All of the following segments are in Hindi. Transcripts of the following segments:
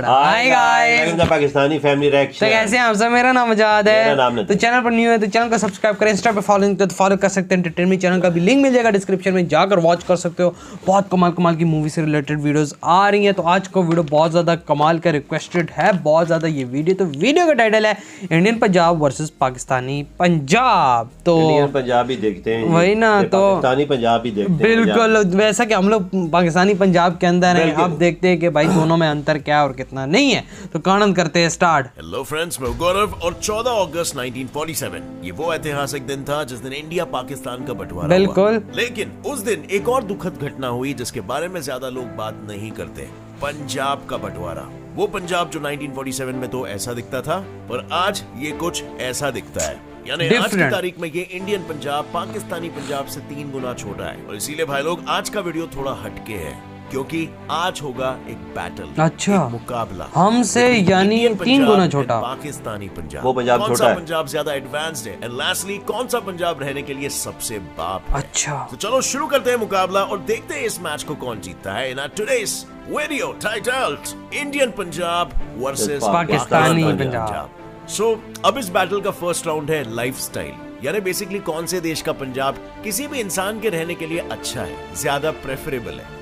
Hi guys, Pakistani family reaction. तो कैसे हैं आप सब? मेरा नाम आजाद है। तो चैनल पर न्यू है तो चैनल को सब्सक्राइब करें। इंस्टा पे फॉलो कर सकते हैं। एंटरटेनमेंट चैनल का भी लिंक मिल जाएगा डिस्क्रिप्शन में, जाकर वॉच कर सकते हो। बहुत कमाल की मूवी से रिलेटेड वीडियोस आ रही हैं। तो आज को वीडियो बहुत ज़्यादा कमाल का रिक्वेस्टेड है, बहुत ज़्यादा ये वीडियो। तो वीडियो का टाइटल है इंडियन पंजाब वर्सेस पाकिस्तानी पंजाब। तो इंडियन पंजाब भी देखते हैं, वही ना, तो पाकिस्तानी पंजाब भी देखते हैं। बिल्कुल वैसा कि हम लोग पाकिस्तानी पंजाब के अंदर हैं। अब देखते हैं कि भाई दोनों में अंतर क्या और कितना नहीं है। तो कानन करते हैं स्टार्ट। हेलो फ्रेंड्स, मैं गौरव और 14 अगस्त 1947 ये वो ऐतिहासिक दिन था जिस दिन इंडिया पाकिस्तान का बंटवारा बिल्कुल हुआ। लेकिन उस दिन एक और दुखद घटना हुई जिसके बारे में ज्यादा लोग बात नहीं करते। पंजाब का बंटवारा। वो पंजाब जो 1947 में तो ऐसा दिखता था, पर आज ये कुछ ऐसा दिखता है। यानी आज की तारीख में ये इंडियन पंजाब पाकिस्तानी पंजाब से 3 गुना छोटा है। और इसीलिए भाई लोग आज का वीडियो थोड़ा हटके है, क्योंकि आज होगा एक बैटल, अच्छा, एक मुकाबला हमसे, यानी 3 गुना छोटा पाकिस्तानी पंजाब। वो पंजाब कौन छोटा सा है? पंजाब ज्यादा एडवांस्ड है, एंड लास्टली कौन सा पंजाब रहने के लिए सबसे बाप है। अच्छा, तो चलो शुरू करते हैं मुकाबला और देखते हैं इस मैच को कौन जीतता है। In today's video titled Indian Punjab versus Pakistani Punjab. So अब इस बैटल का फर्स्ट राउंड है लाइफस्टाइल, यानी बेसिकली कौन से देश का पंजाब किसी भी इंसान के रहने के लिए अच्छा है, ज्यादा प्रेफरेबल है।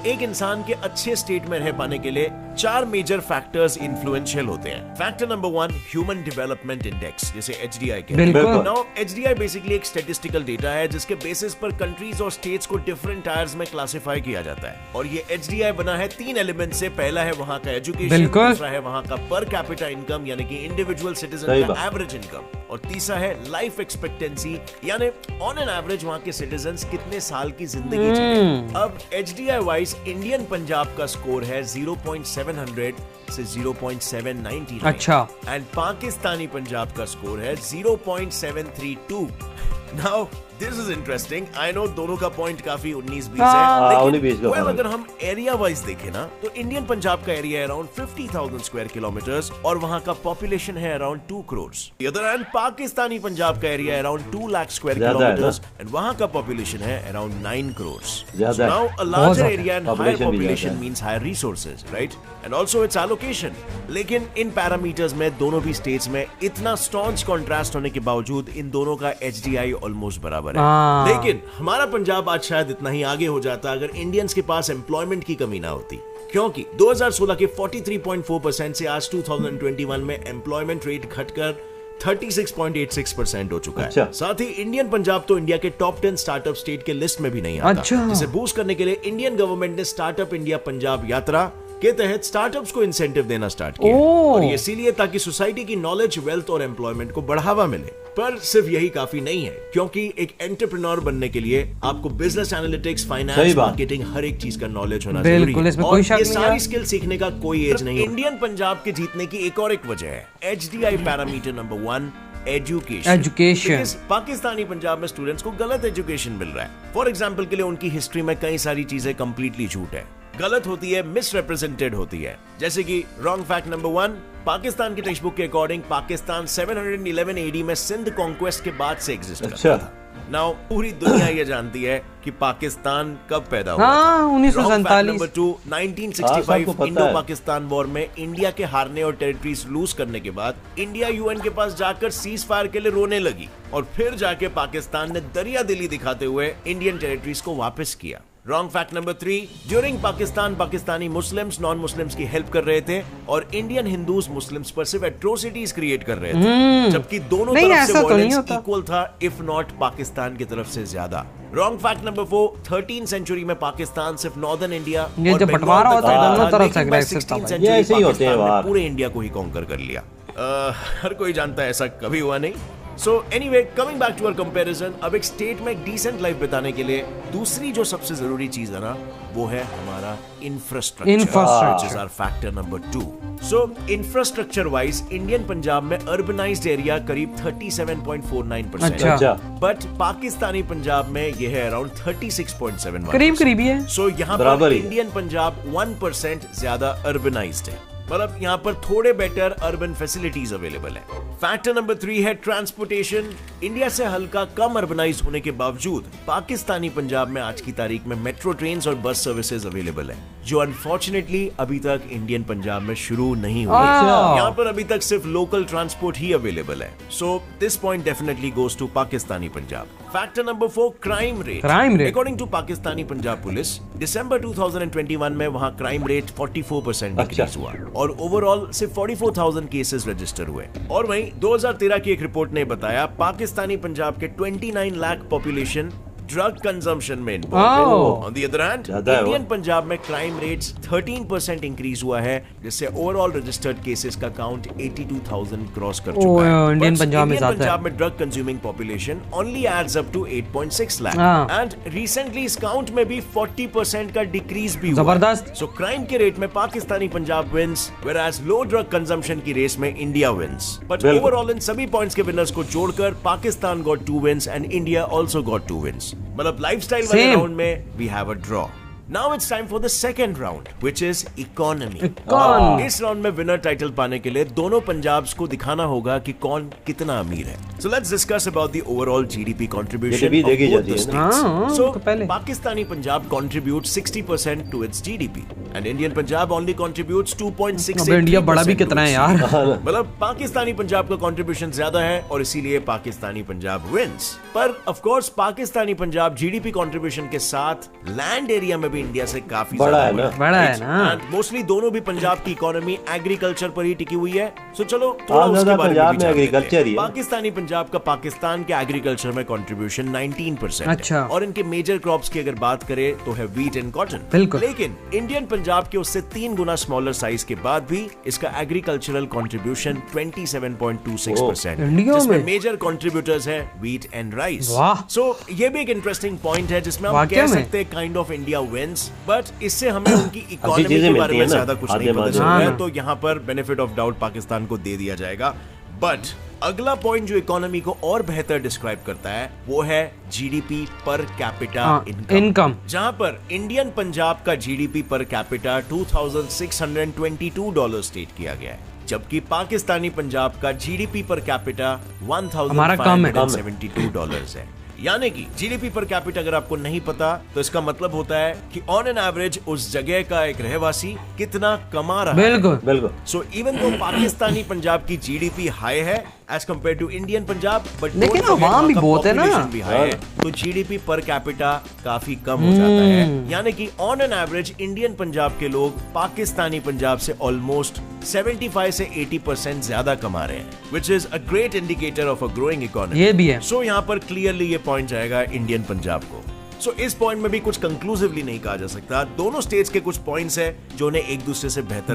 एक इंसान के अच्छे स्टेट में रह पाने के लिए 4 मेजर फैक्टर्स इन्फ्लुएंशियल होते हैं। Factor number 1, human development index, जिसे HDI कहते हैं। नाउ HDI बेसिकली एक स्टैटिस्टिकल डेटा है जिसके बेसिस पर कंट्रीज और स्टेट्स को डिफरेंट टायर्स में क्लासिफाई किया जाता है। और ये HDI बना है 3 एलिमेंट से। पहला है वहां का एजुकेशन, दूसरा है वहां का पर कैपिटा इनकम यानी कि इंडिविजुअल सिटीजन का एवरेज इनकम, और तीसरा है लाइफ एक्सपेक्टेंसी यानी ऑन एन एवरेज वहां के सिटीजंस कितने साल की जिंदगी जीते। अब HDI वाइज इंडियन पंजाब का स्कोर है 0.700 से 0.790। अच्छा, एंड पाकिस्तानी पंजाब का स्कोर है 0.732। Now this is interesting. I know दोनों का पॉइंट काफी 19-20 है, लेकिन अगर हम एरिया वाइज देखें ना तो इंडियन पंजाब का एरिया है अराउंड 50,000 स्क्वायर किलोमीटर्स और वहां का पॉपुलेशन है around 2 crore. Other and Pakistani Punjab का एरिया है around 2 lakh square kilometres and वहां का पॉपुलेशन है around 9 crore. Now a larger area and higher population means higher resources, right, and also its allocation. लेकिन इन पैरामीटर्स में दोनों भी स्टेट्स में इतना स्टॉन्च कॉन्ट्रास्ट होने के बावजूद इन दोनों का HDI ऑलमोस्ट बराबर है। लेकिन हमारा पंजाब आज शायद इतना ही आगे हो जाता अगर इंडियंस के पास एम्प्लॉयमेंट की कमी ना होती, क्योंकि 2016 के 43.4% से आज 2021 में एम्प्लॉयमेंट रेट घटकर 36.86% हो चुका है। साथ ही इंडियन पंजाब तो इंडिया के टॉप 10 स्टार्टअप स्टेट के लिस्ट में भी नहीं आता। जिसे बूस्ट करने के लिए इंडियन गवर्नमेंट ने स्टार्टअप इंडिया पंजाब यात्रा के तहत स्टार्टअप्स को इंसेंटिव देना स्टार्ट किया, और ये इसीलिए ताकि सोसाइटी की नॉलेज, वेल्थ और एम्प्लॉयमेंट को बढ़ावा मिले। पर सिर्फ यही काफी नहीं है, क्योंकि एक एंटरप्रेन्योर बनने के लिए आपको बिजनेस एनालिटिक्स, फाइनेंस, मार्केटिंग, हर एक चीज का नॉलेज होना जरूरी है, और ये सारी स्किल सीखने का कोई एज नहीं है। इंडियन पंजाब के जीतने की एक और एक वजह है HDI parameter number 1, education. Pakistani Punjab में स्टूडेंट्स को गलत एजुकेशन मिल रहा है। फॉर एग्जाम्पल के लिए उनकी हिस्ट्री में कई सारी चीजें कंप्लीटली झूठ है, गलत होती है, मिसरिप्रेजेंटेड होती है। जैसे कि रॉन्ग फैक्ट नंबर 1, पाकिस्तान की टेक्स्ट बुक के अकॉर्डिंग पाकिस्तान 711 AD में सिंध कॉन्क्वेस्ट के बाद से एग्जिस्ट करता था। नाउ पूरी दुनिया ये जानती है कि पाकिस्तान कब पैदा हुआ था। 1947। नंबर 2, 1965 इंडो पाकिस्तान वॉर में इंडिया के हारने और टेरिटरीज लूज करने के बाद इंडिया UN के पास जाकर सीज फायर के लिए रोने लगी, और फिर जाके पाकिस्तान ने दरिया दिली दिखाते हुए इंडियन टेरिटरीज को वापस किया। Wrong fact number 3, during Pakistan Pakistani Muslims non Muslims की हेल्प कर रहे थे और इंडियन हिंदूज मुस्लिम्स पर सिर्फ एट्रोसिटीज क्रिएट कर रहे थे, जबकि दोनों तरफ से वायलेंस इक्वल था, इफ नॉट पाकिस्तान की तरफ से ज्यादा। रॉन्ग फैक्ट नंबर 4, 13 सेंचुरी में पाकिस्तान सिर्फ नॉर्दर्न इंडिया और बंगाल तक था, लेकिन 16 सेंचुरी पाकिस्तान ने पूरे इंडिया को ही कॉन्कर कर लिया। हर कोई जानता है ऐसा कभी हुआ नहीं। So anyway, coming back to our comparison, अब एक स्टेट में एक डिसेंट लाइफ बिताने के लिए दूसरी जो सबसे जरूरी चीज है ना, वो है हमारा infrastructure, factor number 2। So infrastructure wise Indian Punjab में अर्बनाइज्ड एरिया करीब 37.49%, बट पाकिस्तानी पंजाब में ये है अराउंड 36.71%, करीब ही है। So यहाँ पर इंडियन पंजाब 1% ज्यादा अर्बनाइज्ड है। मतलब यहाँ पर थोड़े बेटर अर्बन फैसिलिटीज अवेलेबल है। फैक्टर नंबर 3 है ट्रांसपोर्टेशन। इंडिया से हल्का कम अर्बनाइज होने के बावजूद पाकिस्तानी पंजाब में आज की तारीख में मेट्रो ट्रेन और बस सर्विसेज अवेलेबल है, जो अनफॉर्चुनेटली अभी तक इंडियन पंजाब में शुरू नहीं हुई। यहाँ पर अभी तक सिर्फ लोकल ट्रांसपोर्ट ही अवेलेबल है। So this point definitely goes to Pakistani Punjab. Factor number 4 crime rate. According to Pakistani Punjab police, December 2021 में वहां क्राइम रेट 44% डिक्रीज हुआ और ओवरऑल सिर्फ 44,000 केसेस रजिस्टर हुए। और वहीं 2013 की एक रिपोर्ट ने बताया पाकिस्तानी पंजाब के 29 लाख पॉपुलेशन ड्रग कंजम्पशन में involve. On the other hand, Indian Punjab में क्राइम रेट्स 13% इंक्रीज हुआ है, जिससे ओवरऑल रजिस्टर्ड केसेस का काउंट 82,000 क्रॉस कर चुका है। इंडियन पंजाब में drug consuming population only adds up to 8.6 lakh and recently इस काउंट में भी 40% का डिक्रीज भी हुआ। जबरदस्त। सो क्राइम के रेट में Pakistani Punjab wins, whereas low drug consumption की रेस में इंडिया विंस। बट ओवरऑल इन सभी पॉइंट्स के विनर्स को जोड़कर Pakistan got 2 wins and India also got 2 wins. मतलब लाइफस्टाइल वाले राउंड में we have a draw. Now it's time for the second round which is economy. इस राउंड में विनर टाइटल पाने के लिए दोनों पंजाब्स को दिखाना होगा कि कौन कितना अमीर है। So let's discuss about the overall GDP contribution of both the states. So Pakistani Punjab contributes 60% to its GDP and Indian Punjab only contributes 2.68%। India बड़ा भी कितना है यार। मतलब पाकिस्तानी पंजाब का कंट्रीब्यूशन ज्यादा है और इसीलिए पाकिस्तानी पंजाब विंस। पर of course Pakistani Punjab GDP contribution के साथ लैंड एरिया में इंडिया से काफी बड़ा है ना। एंड मोस्टली दोनों भी पंजाब की इकोनॉमी एग्रीकल्चर पर ही टिकी हुई है। सो चलो थोड़ा उसके बारे में भी जानते हैं। पाकिस्तानी पंजाब का पाकिस्तान के एग्रीकल्चर में कंट्रीब्यूशन 19%। अच्छा। और इनके मेजर क्रॉप्स की अगर बात करें तो है व्हीट एंड कॉटन। लेकिन इंडियन पंजाब के उससे 3 गुना स्मॉलर साइज के बाद भी इसका एग्रीकल्चरल कंट्रीब्यूशन 27.26%, जिसमें मेजर कंट्रीब्यूटर्स है व्हीट एंड राइस। सो ये भी एक इंटरेस्टिंग पॉइंट है जिसमें हम कह सकते हैं kind of India wins, but इससे हमें उनकी इकोनॉमी के बारे में ज्यादा कुछ नहीं पता चल रहा है, तो यहाँ पर बेनिफिट ऑफ डाउट पाकिस्तान को दे दिया जाएगा। बट अगला पॉइंट जो इकोनॉमी को और बेहतर डिस्क्राइब करता है वो है जीडीपी पर कैपिटा इनकम, जहां पर इंडियन पंजाब का जीडीपी पर कैपिटा $2,622 स्टेट किया गया है, जबकि पाकिस्तानी पंजाब का जीडीपी पर कैपिटा $1,572 है। यानी कि जीडीपी पर कैपिटा अगर आपको नहीं पता तो इसका मतलब होता है कि ऑन एन एवरेज उस जगह का एक रहवासी कितना कमा रहा है। बिल्कुल। So even though Pakistani Punjab की जीडीपी हाई है as compare to Indian Punjab, but लेकिन आवाम भी बहुत है ना, तो जीडीपी पर कैपिटा काफी कम हो जाता है। यानी कि on an average Indian Punjab के लोग पाकिस्तानी पंजाब से ऑलमोस्ट 75 से 80% ज्यादा कमा रहे हैं, which is a great indicator of a growing economy। ये भी है। सो यहाँ पर क्लियरली ये पॉइंट जाएगा इंडियन पंजाब को। सो इस पॉइंट में भी कुछ कंक्लूसिवली नहीं कहा जा सकता, दोनों स्टेट्स के कुछ पॉइंट्स है जो उन्हें एक दूसरे से बेहतर,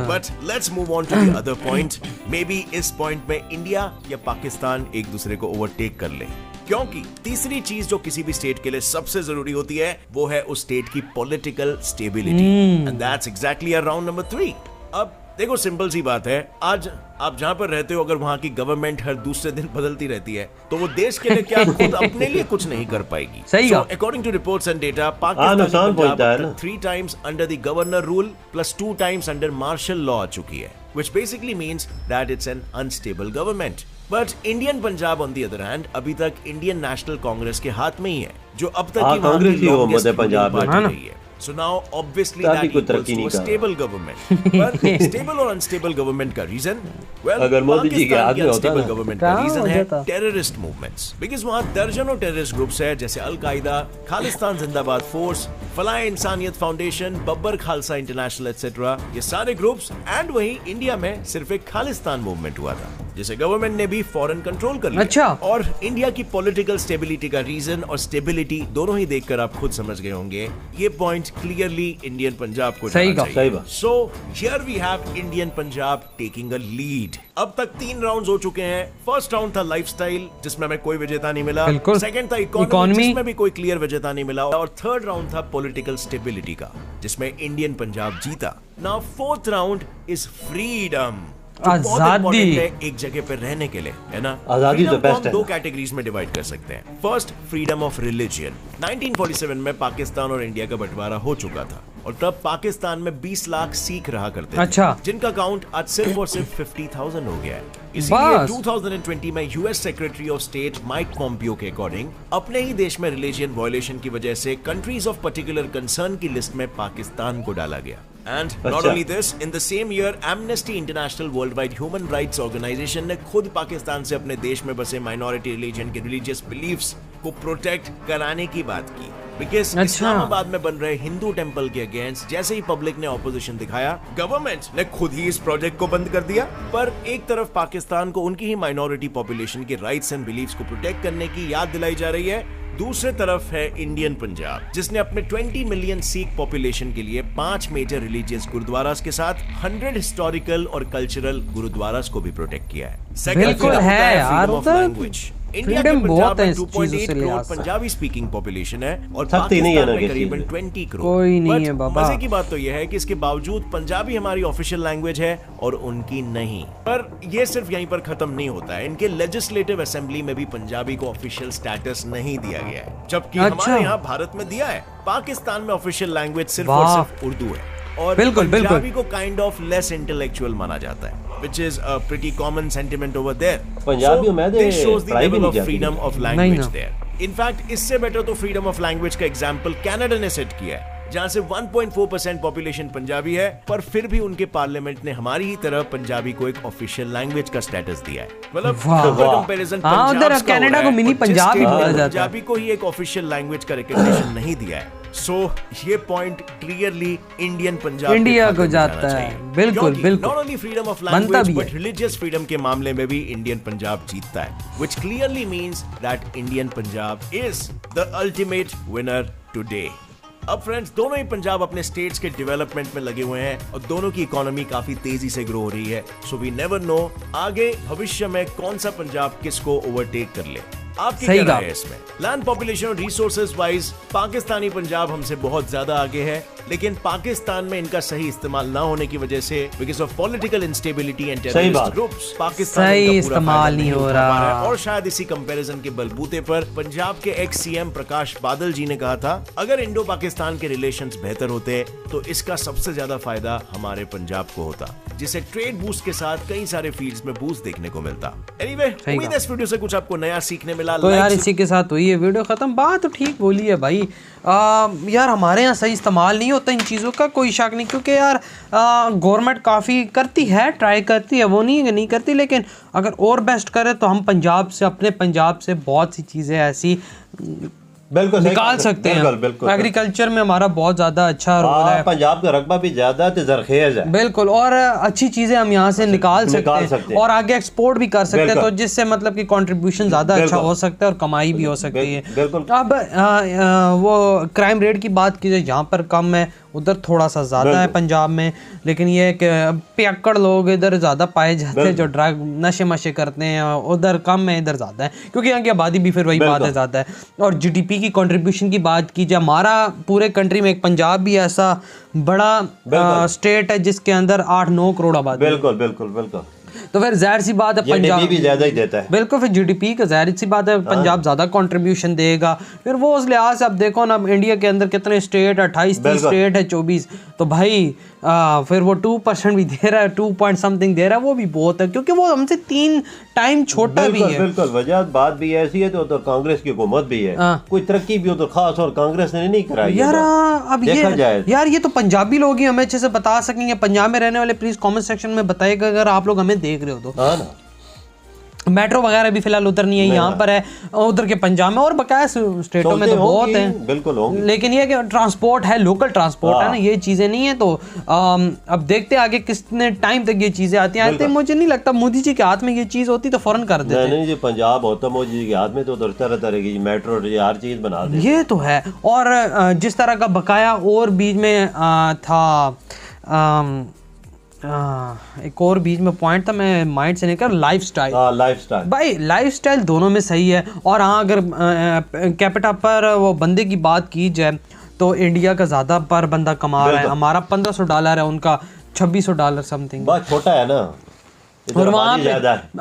but let's move on to the other point. Maybe इस पॉइंट में इंडिया या पाकिस्तान एक दूसरे को ओवरटेक कर ले, क्योंकि तीसरी चीज जो किसी भी स्टेट के लिए सबसे जरूरी होती है वो है उस स्टेट की political stability, and that's exactly round number 3। अब देखो सिंपल सी बात है, आज आप जहां पर रहते हो अगर वहां की गवर्नमेंट हर दूसरे दिन बदलती रहती है तो वो देश के लिए क्या खुद अपने लिए कुछ नहीं कर पाएगी। सही है। According to reports and data, Pakistan 3 times under the governor rule plus 2 times under martial law आ चुकी है, which basically means that it's an unstable government। But Indian Punjab on the other hand अभी तक इंडियन नेशनल कांग्रेस के हाथ में ही है, जो अब तक की कांग्रेस ही हुकूमत पंजाब में रही है। So now obviously that equals to a stable government। But stable और unstable government का reason, well, अगर मोदी जी के हाथ में होता unstable government का reason है terrorist movements, because वहाँ दर्जनों terrorist groups है जैसे अल-कायदा, खालिस्तान जिंदाबाद फोर्स, फलाह इंसानियत foundation, Babbar Khalsa international etcetera, ये सारे ग्रुप्स। एंड वहीं इंडिया में सिर्फ एक खालिस्तान मूवमेंट हुआ था जिसे गवर्नमेंट ने भी फॉरेन कंट्रोल कर लिया। अच्छा। और इंडिया की पॉलिटिकल स्टेबिलिटी का रीजन और स्टेबिलिटी दोनों ही देखकर आप खुद समझ गए होंगे, ये पॉइंट क्लियरली इंडियन पंजाब को सही बात। So here we have Indian Punjab taking a lead. अब तक 3 राउंड्स हो चुके हैं। फर्स्ट राउंड था लाइफस्टाइल जिसमें हमें कोई विजेता नहीं मिला, सेकंड था इकोनॉमी जिसमें भी कोई क्लियर विजेता नहीं मिला, और थर्ड राउंड था पॉलिटिकल स्टेबिलिटी का जिसमें इंडियन पंजाब जीता। Now fourth round is freedom. आजादी एक जगह पे रहने के लिए, है ना। आजादी तो बेस्ट है। दो कैटेगरीज में डिवाइड कर सकते हैं। First, freedom of religion. 1947 में पाकिस्तान और इंडिया का बंटवारा हो चुका था और तब पाकिस्तान में 20 लाख सिख रहा करते थे, अच्छा, जिनका काउंट आज सिर्फ और सिर्फ 50,000 हो गया है। इसीलिए 2020 में US secretary of state Mike Pompeo के अकॉर्डिंग अपने ही देश में रिलीजियन वायलेशन की वजह से कंट्रीज ऑफ पर्टिकुलर कंसर्न की लिस्ट में पाकिस्तान को डाला गया। And not only this, in the same year, Amnesty International Worldwide Human Rights Organization ने खुद पाकिस्तान से अपने देश में बसे माइनॉरिटी रिलीजन के रिलीजियस बिलीफ्स को प्रोटेक्ट कराने की बात की। बिकॉज इस्लामाबाद में बन रहे हिंदू टेम्पल के अगेंस्ट जैसे ही पब्लिक ने ऑपोजिशन दिखाया, गवर्नमेंट ने खुद ही इस प्रोजेक्ट को बंद कर दिया। पर एक तरफ पाकिस्तान को उनकी ही माइनॉरिटी पॉपुलेशन के राइट्स एंड बिलीफ्स को प्रोटेक्ट करने की याद दिलाई जा रही है, दूसरे तरफ है इंडियन पंजाब, जिसने अपने 20 मिलियन सिख पॉपुलेशन के लिए 5 मेजर रिलीजियस गुरुद्वारास के साथ 100 हिस्टोरिकल और कल्चरल गुरुद्वारास को भी प्रोटेक्ट किया है। बिल्कुल है यार, लैंग्वेज इंडिया के पंजाब में 2.8 करोड़ पंजाबी स्पीकिंग पॉपुलेशन है और पाकिस्तान में करीबन 20 करोड़। कोई नहीं है बाबा। मजे की बात तो यह है कि इसके बावजूद पंजाबी हमारी ऑफिशियल लैंग्वेज है और उनकी नहीं। पर यह सिर्फ यहीं पर खत्म नहीं होता है, इनके लेजिस्लेटिव असेंबली में भी पंजाबी को ऑफिशियल स्टेटस नहीं दिया गया है, जबकि हमारे यहाँ भारत में दिया है। पाकिस्तान में ऑफिशियल लैंग्वेज सिर्फ और सिर्फ उर्दू है और पंजाबी को काइंड ऑफ लेस इंटेलेक्चुअल माना जाता है, which is a pretty common sentiment over there. Punjabi में this shows the level of freedom of language there. In fact, इससे बेटर तो freedom of language का एग्जांपल कनाडा ने सेट किया है, जहां से 1.4% पॉपुलेशन पंजाबी है, पर फिर भी उनके पार्लियामेंट ने हमारी ही तरह पंजाबी को एक ऑफिशियल लैंग्वेज का स्टेटस दिया है। मतलब कंपैरिजन कनाडा को मिनी पंजाबी बोला जाता है, पंजाबी को ही एक ऑफिशियल लैंग्वेज का रिकॉग्निशन नहीं दिया है। सो ये point clearly Indian Punjab India को जाता है। बिल्कुल बिल्कुल, not only freedom of language but religious freedom के मामले में भी इंडियन पंजाब जीतता है, which clearly means that Indian Punjab is the ultimate winner today. अब फ्रेंड्स, दोनों ही पंजाब अपने स्टेट्स के डेवलपमेंट में लगे हुए हैं और दोनों की इकोनॉमी काफी तेजी से ग्रो हो रही है। सो वी नेवर नो आगे भविष्य में कौन सा पंजाब किसको ओवरटेक कर ले। आपकी क्या राय है इसमें? लैंड पॉपुलेशन और रिसोर्सेज वाइज पाकिस्तानी पंजाब हमसे बहुत ज्यादा आगे है, लेकिन पाकिस्तान में इनका सही इस्तेमाल ना होने की वजह से because of political instability and terrorist groups Pakistan सही इस्तेमाल नहीं हो रहा। और शायद इसी कंपैरिजन के बलबूते पर पंजाब के एक्स सीएम प्रकाश बादल जी ने कहा था, अगर इंडो पाकिस्तान के रिलेशंस बेहतर होते तो इसका सबसे ज्यादा फायदा हमारे पंजाब को होता, जिसे ट्रेड बूस्ट के साथ कई सारे फील्ड्स में बूस्ट देखने को मिलता। एनीवे, उम्मीद है इस वीडियो से कुछ आपको नया सीखने मिला। तो यार इसी के साथ हुई है वीडियो खत्म। बात तो ठीक बोली है भाई। यार हमारे यहाँ सही इस्तेमाल नहीं होता इन चीज़ों का, कोई शक नहीं, क्योंकि यार गवर्नमेंट काफ़ी करती है, ट्राई करती है, वो नहीं नहीं करती, लेकिन अगर और बेस्ट करे तो हम पंजाब से, अपने पंजाब से बहुत सी चीज़ें ऐसी बिल्कुल निकाल सकते हैं। बिल्कुल एग्रीकल्चर में हमारा बहुत ज्यादा अच्छा रोल है, पंजाब का रकबा भी ज्यादा जरखेज है। बिल्कुल, और अच्छी चीजें हम यहाँ से निकाल सकते हैं और आगे एक्सपोर्ट भी कर सकते हैं, तो जिससे मतलब कि कंट्रीब्यूशन ज्यादा अच्छा हो सकता है और कमाई भी हो सकती है। अब वो क्राइम रेट की बात कीजिए, यहाँ पर कम है, उधर थोड़ा सा ज़्यादा है पंजाब में, लेकिन ये है कि पियक्कड़ लोग इधर ज़्यादा पाए जाते हैं जो ड्रग नशे मशे करते हैं, उधर कम है, इधर ज़्यादा है, क्योंकि यहाँ की आबादी भी फिर वही बात है ज़्यादा है। और जीडीपी की कंट्रीब्यूशन की बात की जाए, हमारा पूरे कंट्री में एक पंजाब भी ऐसा बड़ा स्टेट है जिसके अंदर 8-9 करोड़ आबादी। बिल्कुल बिल्कुल बिल्कुल, तो फिर जाहिर सी बात है पंजाब भी ज्यादा ही देता है। बिल्कुल, फिर जीडीपी का जाहिर सी बात है पंजाब ज्यादा कंट्रीब्यूशन देगा। फिर वो उस लिहाज से अब देखो ना, इंडिया के अंदर कितने स्टेट, 28-30 स्टेट है, 24, तो भाई फिर वो 2% भी दे रहा है, 2 पॉइंट समथिंग दे रहा है, वो भी बहुत है, क्योंकि वो हमसे 3 टाइम छोटा भी है। बिल्कुल, वजह बात भी ऐसी है तो कांग्रेस की हुकूमत भी है, कोई तरक्की भी हो तो खास और कांग्रेस ने नहीं कराई यार। अब ये तो पंजाबी लोग ही हमें अच्छे से बता सकेंगे। पंजाब में रहने वाले प्लीज कमेंट सेक्शन में बताइएगा अगर आप लोग हमें देख रहे हो तो। मेट्रो वगैरह भी फिलहाल उधर नहीं है, यहाँ पर है, उधर के पंजाब में और बकाया स्टेटों में तो बहुत है, बिल्कुल होंगी। लेकिन ये कि ट्रांसपोर्ट है, लोकल ट्रांसपोर्ट है ना, ये चीज़ें नहीं है। तो अब देखते आगे कितने टाइम तक ये चीज़ें आती हैं। मुझे नहीं लगता मोदी जी के हाथ में ये चीज़ होती तो फौरन कर देते। नहीं जी, पंजाब होता मोदी जी के हाथ में तो तरह तरह की मेट्रो हर चीज़ बना दे। ये तो है। और जिस तरह का बकाया और बीच में था, एक और बीच में पॉइंट था, मैं माइंड से निकल, लाइफस्टाइल भाई, लाइफस्टाइल दोनों में सही है। और हाँ, अगर कैपिटा पर वो बंदे की बात की जाए तो इंडिया का ज़्यादा पर बंदा कमा रहा है, हमारा $1500 है, उनका $2600 समथिंग। बहुत छोटा है ना, और वहाँ पे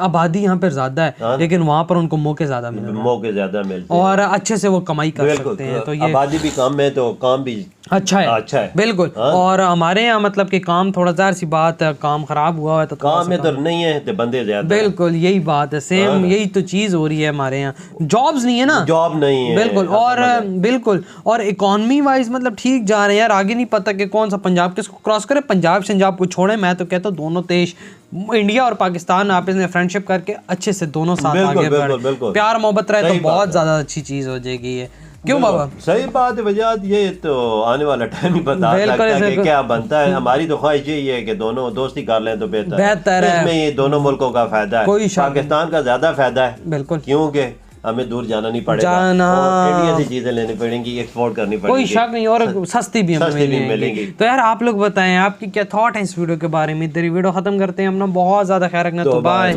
आबादी यहाँ पे ज्यादा है, लेकिन वहाँ पर उनको मौके ज्यादा मिलते हैं और अच्छे से वो कमाई कर सकते हैं। तो ये आबादी भी कम है तो काम भी अच्छा है बिल्कुल। और हमारे यहाँ मतलब कि काम थोड़ा ज़ाहिर सी बात है, काम खराब हुआ है तो काम में तो नहीं है तो बंदे ज्यादा। बिल्कुल यही बात है, सेम यही तो चीज़ हो रही है हमारे यहाँ। जॉब्स नहीं है ना, जॉब नहीं है बिल्कुल। और बिल्कुल और इकोनॉमी वाइज मतलब ठीक जा रहे हैं यार, आगे नहीं पता कि कौन सा पंजाब किसको क्रॉस करे। पंजाब शंजाब को छोड़े, मैं तो कहता हूँ दोनों देश इंडिया और पाकिस्तान आपस में फ्रेंडशिप करके अच्छे से दोनों साथ आगे बढ़े, प्यार मोहब्बत रहे तो बहुत ज़्यादा अच्छी चीज़ हो जाएगी ये। क्यों बाबा? सही बात है वजाहत, ये तो आने वाला टाइम ही बता सकता है कि क्या बनता है। हमारी तो ख्वाहिश यही है कि दोनों दोस्ती कर लें तो बेहतर है। इसमें ये दोनों मुल्कों का फायदा है, पाकिस्तान का ज्यादा फायदा है बिल्कुल, क्योंकि हमें दूर जाना नहीं पड़ेगा, इंडिया से चीजें लेनी पड़ेंगी, एक्सपोर्ट करनी पड़ेगी, कोई शक नहीं, और सस्ती भी मिलेंगी। तो यार आप लोग बताएं आपकी क्या थॉट है इस वीडियो के बारे में। इधर वीडियो खत्म करते हैं, अपना बहुत ज्यादा ख्याल रखना, तो बाय।